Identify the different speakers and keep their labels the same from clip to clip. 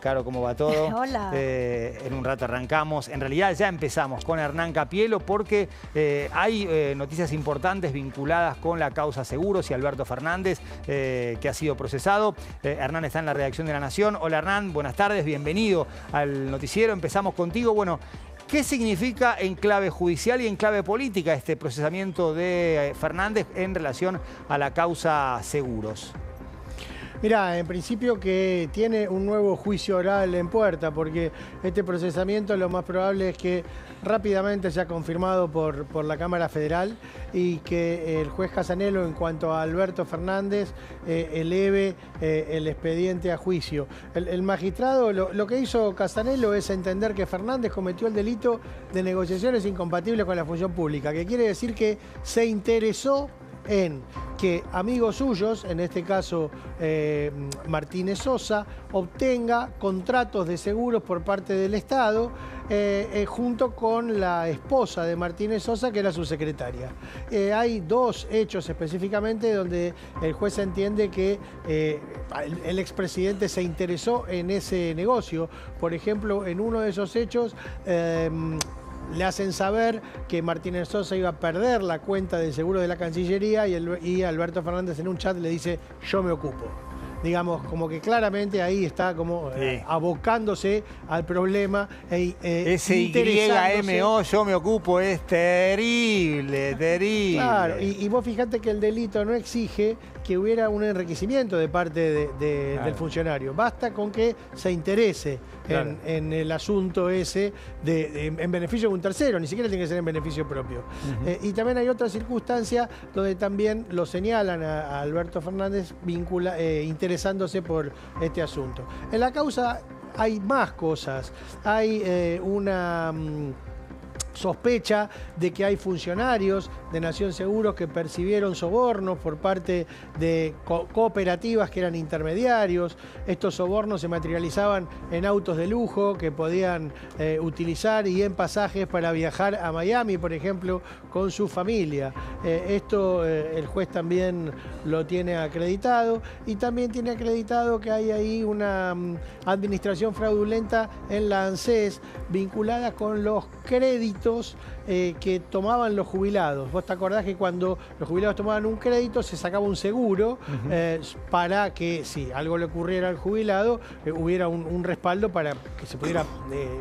Speaker 1: Caro, ¿cómo va todo?
Speaker 2: Hola.
Speaker 1: En un rato arrancamos. En realidad ya empezamos con Hernán Capielo porque hay noticias importantes vinculadas con la causa Seguros y Alberto Fernández, que ha sido procesado. Hernán está en la redacción de La Nación. Hola Hernán, buenas tardes, bienvenido al noticiero. Empezamos contigo. Bueno, ¿qué significa en clave judicial y en clave política este procesamiento de Fernández en relación a la causa Seguros?
Speaker 3: Mirá, en principio que tiene un nuevo juicio oral en puerta, porque este procesamiento lo más probable es que rápidamente sea confirmado por la Cámara Federal y que el juez Casanelo, en cuanto a Alberto Fernández, eleve el expediente a juicio. El magistrado, lo que hizo Casanelo es entender que Fernández cometió el delito de negociaciones incompatibles con la función pública, que quiere decir que se interesó en que amigos suyos, en este caso Martínez Sosa, obtenga contratos de seguros por parte del Estado junto con la esposa de Martínez Sosa, que era su secretaria. Hay dos hechos específicamente donde el juez entiende que el expresidente se interesó en ese negocio. Por ejemplo, en uno de esos hechos le hacen saber que Martínez Sosa iba a perder la cuenta de seguro de la Cancillería y Alberto Fernández en un chat le dice: yo me ocupo. Digamos, como que claramente ahí está como abocándose al problema.
Speaker 1: Ese YMO, yo me ocupo, es terrible, terrible.
Speaker 3: Claro, y vos fijate que el delito no exige que hubiera un enriquecimiento de parte del funcionario. Basta con que se interese en el asunto ese en beneficio de un tercero, ni siquiera tiene que ser en beneficio propio. Y también hay otra circunstancia donde también lo señalan a Alberto Fernández interesándose por este asunto. En la causa hay más cosas. Hay una sospecha de que hay funcionarios de Nación Seguros que percibieron sobornos por parte de cooperativas que eran intermediarios. Estos sobornos se materializaban en autos de lujo que podían utilizar y en pasajes para viajar a Miami, por ejemplo, con su familia. Esto el juez también lo tiene acreditado y también tiene acreditado que hay ahí una administración fraudulenta en la ANSES vinculada con los créditos que tomaban los jubilados. Vos te acordás que cuando los jubilados tomaban un crédito se sacaba un seguro para que si algo le ocurriera al jubilado hubiera un respaldo para que se pudiera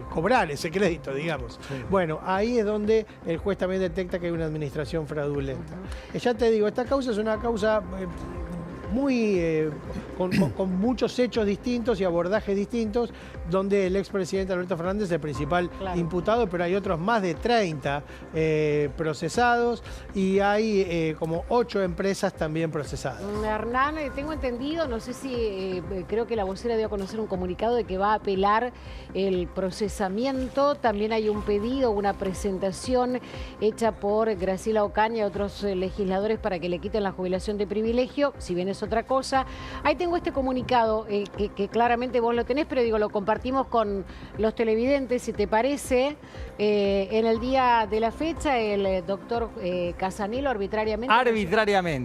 Speaker 3: cobrar ese crédito, digamos. Sí. Bueno, ahí es donde el juez también detecta que hay una administración fraudulenta. Ya te digo, esta causa es una causa muy con muchos hechos distintos y abordajes distintos, donde el expresidente Alberto Fernández es el principal imputado, pero hay otros más de 30 procesados y hay como 8 empresas también procesadas.
Speaker 2: Hernán, tengo entendido, no sé si creo que la vocera dio a conocer un comunicado de que va a apelar el procesamiento. También hay un pedido, una presentación hecha por Graciela Ocaña y otros legisladores para que le quiten la jubilación de privilegio, si bien es otra cosa. Ahí tengo este comunicado que claramente vos lo tenés, pero digo, lo compartimos con los televidentes, si te parece. En el día de la fecha, el doctor Casanelo arbitrariamente,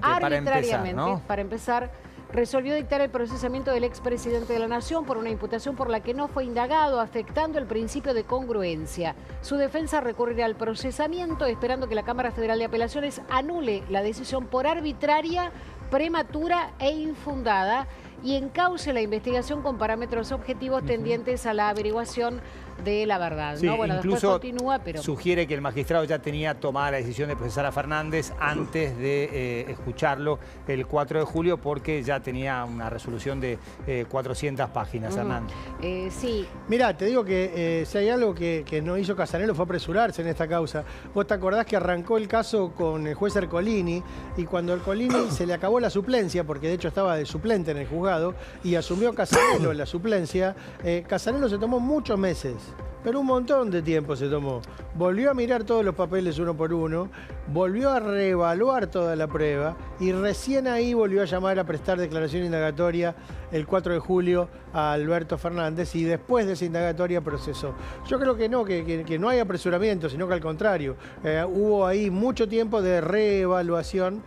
Speaker 1: para empezar, ¿no?
Speaker 2: Para empezar, resolvió dictar el procesamiento del expresidente de la Nación por una imputación por la que no fue indagado, afectando el principio de congruencia. Su defensa recurrirá al procesamiento, esperando que la Cámara Federal de Apelaciones anule la decisión por arbitraria, prematura e infundada y encauce la investigación con parámetros objetivos tendientes a la averiguación de la verdad.
Speaker 1: Sí,
Speaker 2: ¿no? Bueno,
Speaker 1: incluso
Speaker 2: después continúa, pero
Speaker 1: sugiere que el magistrado ya tenía tomada la decisión de procesar a Fernández antes de escucharlo el 4 de julio porque ya tenía una resolución de 400 páginas, Hernán.
Speaker 2: Sí.
Speaker 3: Mirá, te digo que si hay algo que no hizo Casanelo fue apresurarse en esta causa. Vos te acordás que arrancó el caso con el juez Ercolini y cuando Ercolini se le acabó la suplencia, porque de hecho estaba de suplente en el juzgado, y asumió Casanelo la suplencia, Casanelo se tomó muchos meses pero un montón de tiempo se tomó. Volvió a mirar todos los papeles uno por uno, volvió a reevaluar toda la prueba y recién ahí volvió a llamar a prestar declaración indagatoria el 4 de julio a Alberto Fernández y después de esa indagatoria procesó. Yo creo que no, que no hay apresuramiento, sino que al contrario, hubo ahí mucho tiempo de reevaluación.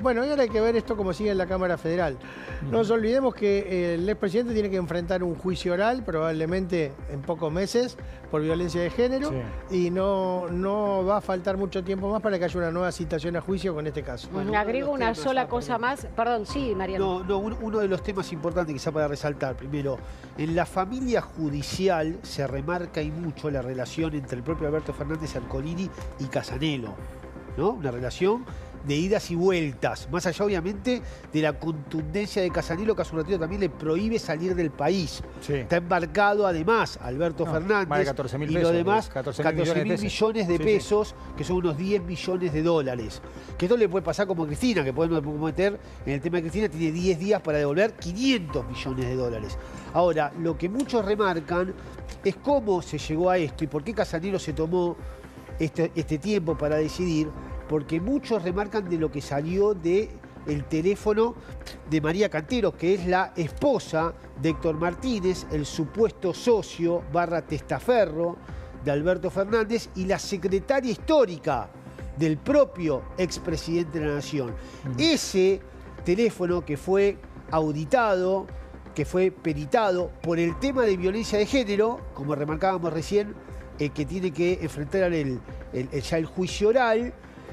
Speaker 3: Bueno, y ahora hay que ver esto como sigue en la Cámara Federal. No nos olvidemos que el expresidente tiene que enfrentar un juicio oral, probablemente en pocos meses, por violencia de género, y no va a faltar mucho tiempo más para que haya una nueva citación a juicio con este caso.
Speaker 2: Bueno, agrego una sola cosa más. Perdón, sí, Mariano.
Speaker 4: Uno de los temas importantes quizá para resaltar. Primero, en la familia judicial se remarca y mucho la relación entre el propio Alberto Fernández Ercolini y Casanelo, ¿no? Una relación de idas y vueltas, más allá obviamente de la contundencia de Casanelo, que hace un ratito también le prohíbe salir del país.
Speaker 1: Sí.
Speaker 4: Está embarcado además Alberto Fernández
Speaker 1: más de 14.000
Speaker 4: y
Speaker 1: pesos,
Speaker 4: lo demás
Speaker 1: 14.000
Speaker 4: millones de pesos, que son unos 10 millones de dólares. Que esto le puede pasar como a Cristina, que podemos meter en el tema de Cristina, tiene 10 días para devolver 500 millones de dólares. Ahora, lo que muchos remarcan es cómo se llegó a esto y por qué Casanelo se tomó este tiempo para decidir, porque muchos remarcan de lo que salió del teléfono de María Cantero, que es la esposa de Héctor Martínez, el supuesto socio / testaferro de Alberto Fernández y la secretaria histórica del propio expresidente de la Nación. Ese teléfono que fue auditado, que fue peritado por el tema de violencia de género, como remarcábamos recién, que tiene que enfrentar ya el juicio oral,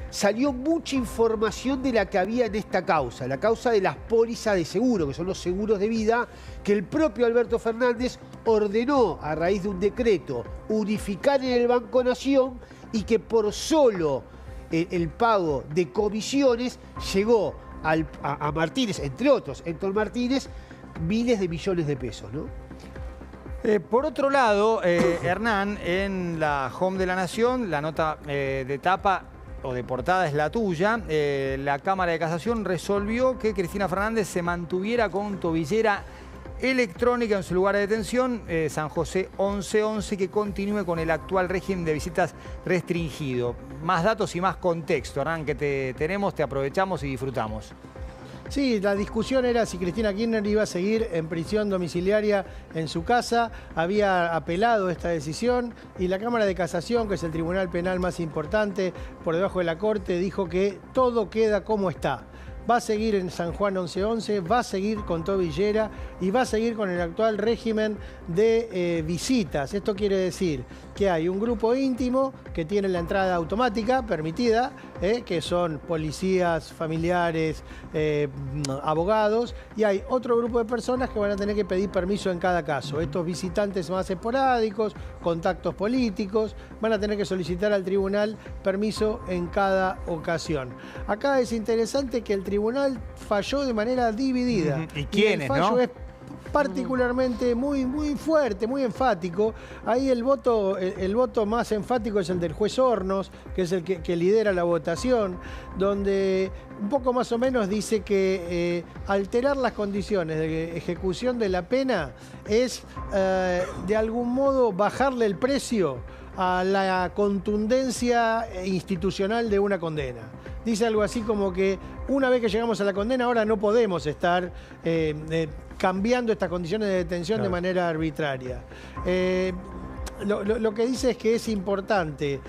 Speaker 4: salió mucha información de la que había en esta causa, la causa de las pólizas de seguro, que son los seguros de vida, que el propio Alberto Fernández ordenó a raíz de un decreto unificar en el Banco Nación y que por solo el pago de comisiones llegó a Martínez, entre otros, Héctor Martínez, miles de millones de pesos, ¿no?
Speaker 1: Por otro lado, Hernán, en la Home de la Nación, la nota de tapa o de portada es la tuya, la Cámara de Casación resolvió que Cristina Fernández se mantuviera con tobillera electrónica en su lugar de detención, San José 1111, que continúe con el actual régimen de visitas restringido. Más datos y más contexto, Hernán, que te aprovechamos y disfrutamos.
Speaker 3: Sí, la discusión era si Cristina Kirchner iba a seguir en prisión domiciliaria en su casa. Había apelado esta decisión y la Cámara de Casación, que es el tribunal penal más importante por debajo de la Corte, dijo que todo queda como está. Va a seguir en San Juan 1111, va a seguir con tobillera y va a seguir con el actual régimen de visitas. Esto quiere decir que hay un grupo íntimo que tiene la entrada automática permitida, que son policías, familiares, abogados, y hay otro grupo de personas que van a tener que pedir permiso en cada caso. Estos visitantes más esporádicos, contactos políticos, van a tener que solicitar al tribunal permiso en cada ocasión. Acá es interesante que el tribunal falló de manera dividida.
Speaker 1: ¿Y quiénes,
Speaker 3: no? El fallo
Speaker 1: ¿no?
Speaker 3: es particularmente muy fuerte, muy enfático. Ahí el voto más enfático es el del juez Hornos, que es el que lidera la votación, donde un poco más o menos dice que alterar las condiciones de ejecución de la pena es de algún modo bajarle el precio a la contundencia institucional de una condena. Dice algo así como que una vez que llegamos a la condena, ahora no podemos estar cambiando estas condiciones de detención de manera arbitraria. Lo que dice es que es importante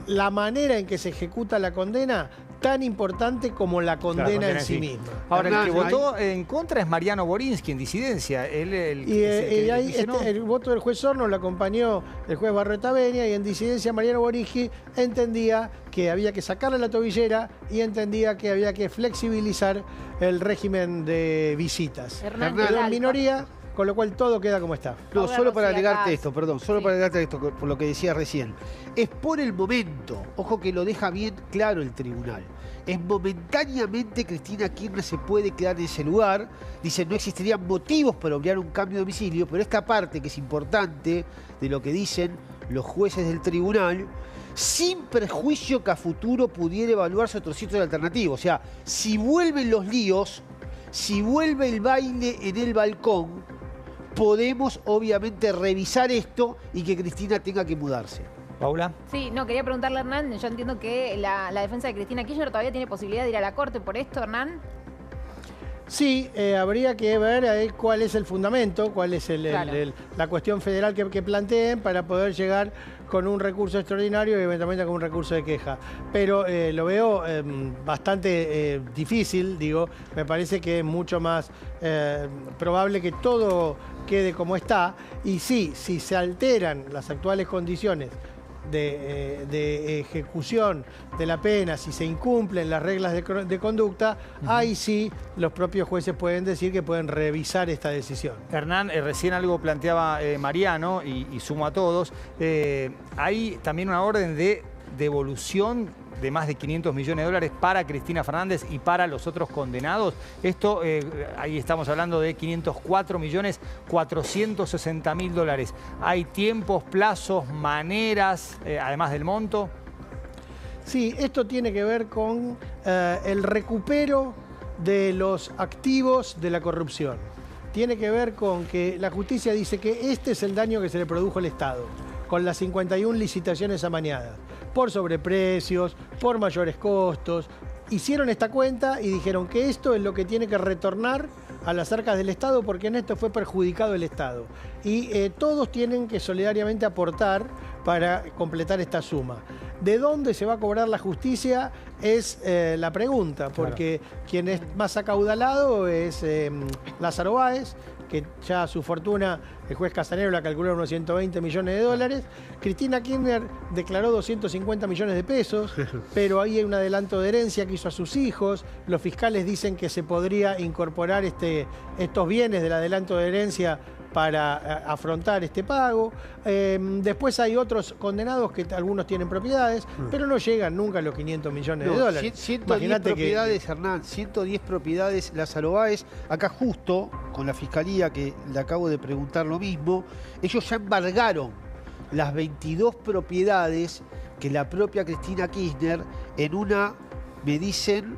Speaker 3: la manera en que se ejecuta la condena, tan importante como la condena en sí misma.
Speaker 1: Ahora, el que votó en contra es Mariano Borinsky, en disidencia.
Speaker 3: El voto del juez Hornos lo acompañó el juez Barretaveña, y en disidencia Mariano Borinsky entendía que había que sacarle la tobillera y entendía que había que flexibilizar el régimen de visitas. Quedó en minoría, con lo cual todo queda como está.
Speaker 4: No, solo para agregarte esto, perdón, solo para agregarte esto, por lo que decías recién. Es por el momento, ojo que lo deja bien claro el tribunal. Es momentáneamente Cristina Kirchner se puede quedar en ese lugar. Dice, no existirían motivos para obviar un cambio de domicilio, pero esta parte que es importante de lo que dicen los jueces del tribunal, sin perjuicio que a futuro pudiera evaluarse otro sitio de alternativo. O sea, si vuelven los líos, si vuelve el baile en el balcón, podemos obviamente revisar esto y que Cristina tenga que mudarse.
Speaker 1: Paula.
Speaker 5: Sí, no, quería preguntarle a Hernán, yo entiendo que la defensa de Cristina Kirchner todavía tiene posibilidad de ir a la corte por esto, Hernán.
Speaker 3: Sí, habría que ver ahí cuál es el fundamento, cuál es la cuestión federal que planteen para poder llegar con un recurso extraordinario y eventualmente con un recurso de queja. Pero lo veo bastante difícil, digo, me parece que es mucho más probable que todo quede como está. Y sí, si se alteran las actuales condiciones de ejecución de la pena, si se incumplen las reglas de conducta, ahí sí los propios jueces pueden decir que pueden revisar esta decisión.
Speaker 1: Hernán, recién algo planteaba Mariano y sumo a todos. Hay también una orden de devolución de más de 500 millones de dólares para Cristina Fernández y para los otros condenados. Esto, ahí estamos hablando de 504.460.000 dólares. ¿Hay tiempos, plazos, maneras, además del monto?
Speaker 3: Sí, esto tiene que ver con el recupero de los activos de la corrupción. Tiene que ver con que la justicia dice que este es el daño que se le produjo al Estado, con las 51 licitaciones amañadas, por sobreprecios, por mayores costos. Hicieron esta cuenta y dijeron que esto es lo que tiene que retornar a las arcas del Estado porque en esto fue perjudicado el Estado. Y todos tienen que solidariamente aportar para completar esta suma. ¿De dónde se va a cobrar la justicia? Es la pregunta, porque quien es más acaudalado es Lázaro Báez, que ya su fortuna, el juez Casanero la calculó en unos 120 millones de dólares. Cristina Kirchner declaró 250 millones de pesos, pero ahí hay un adelanto de herencia que hizo a sus hijos. Los fiscales dicen que se podría incorporar estos bienes del adelanto de herencia para afrontar este pago. Después hay otros condenados que algunos tienen propiedades, pero no llegan nunca a los 500 millones de dólares.
Speaker 4: 110 propiedades, Hernán, 110 propiedades Lázaro Báez. Acá justo, con la fiscalía que le acabo de preguntar lo mismo, ellos ya embargaron las 22 propiedades que la propia Cristina Kirchner en una, me dicen,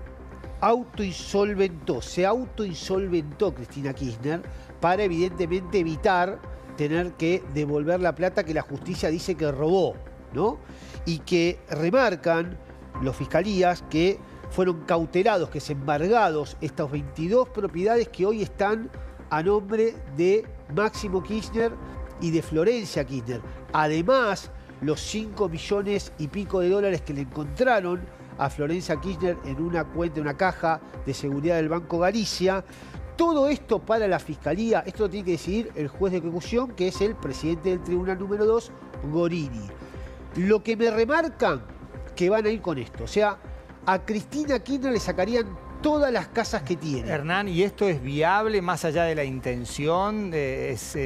Speaker 4: se autoinsolventó Cristina Kirchner para evidentemente evitar tener que devolver la plata que la justicia dice que robó, ¿no? Y que remarcan los fiscalías que fueron cautelados, que se embargados estas 22 propiedades que hoy están a nombre de Máximo Kirchner y de Florencia Kirchner. Además, los 5 millones y pico de dólares que le encontraron a Florencia Kirchner en una cuenta, en una caja de seguridad del Banco Galicia. Todo esto para la Fiscalía, esto lo tiene que decidir el juez de ejecución, que es el presidente del Tribunal número 2, Gorini. Lo que me remarcan que van a ir con esto, o sea, a Cristina Kirchner le sacarían todas las casas que tiene.
Speaker 1: Hernán, ¿y esto es viable más allá de la intención? ¿Es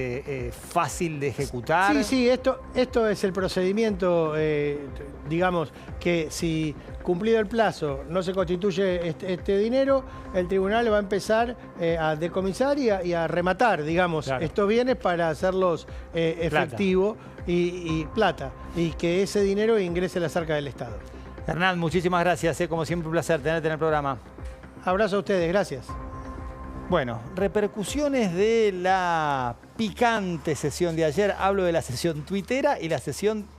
Speaker 1: fácil de ejecutar?
Speaker 3: Sí, esto es el procedimiento, digamos, que si cumplido el plazo no se constituye este dinero, el tribunal va a empezar a decomisar y a rematar, digamos, estos bienes para hacerlos efectivo y plata, y que ese dinero ingrese a las arcas del Estado.
Speaker 1: Hernán, muchísimas gracias, como siempre un placer tenerte en el programa.
Speaker 3: Abrazo a ustedes, gracias.
Speaker 1: Bueno, repercusiones de la picante sesión de ayer. Hablo de la sesión tuitera y la sesión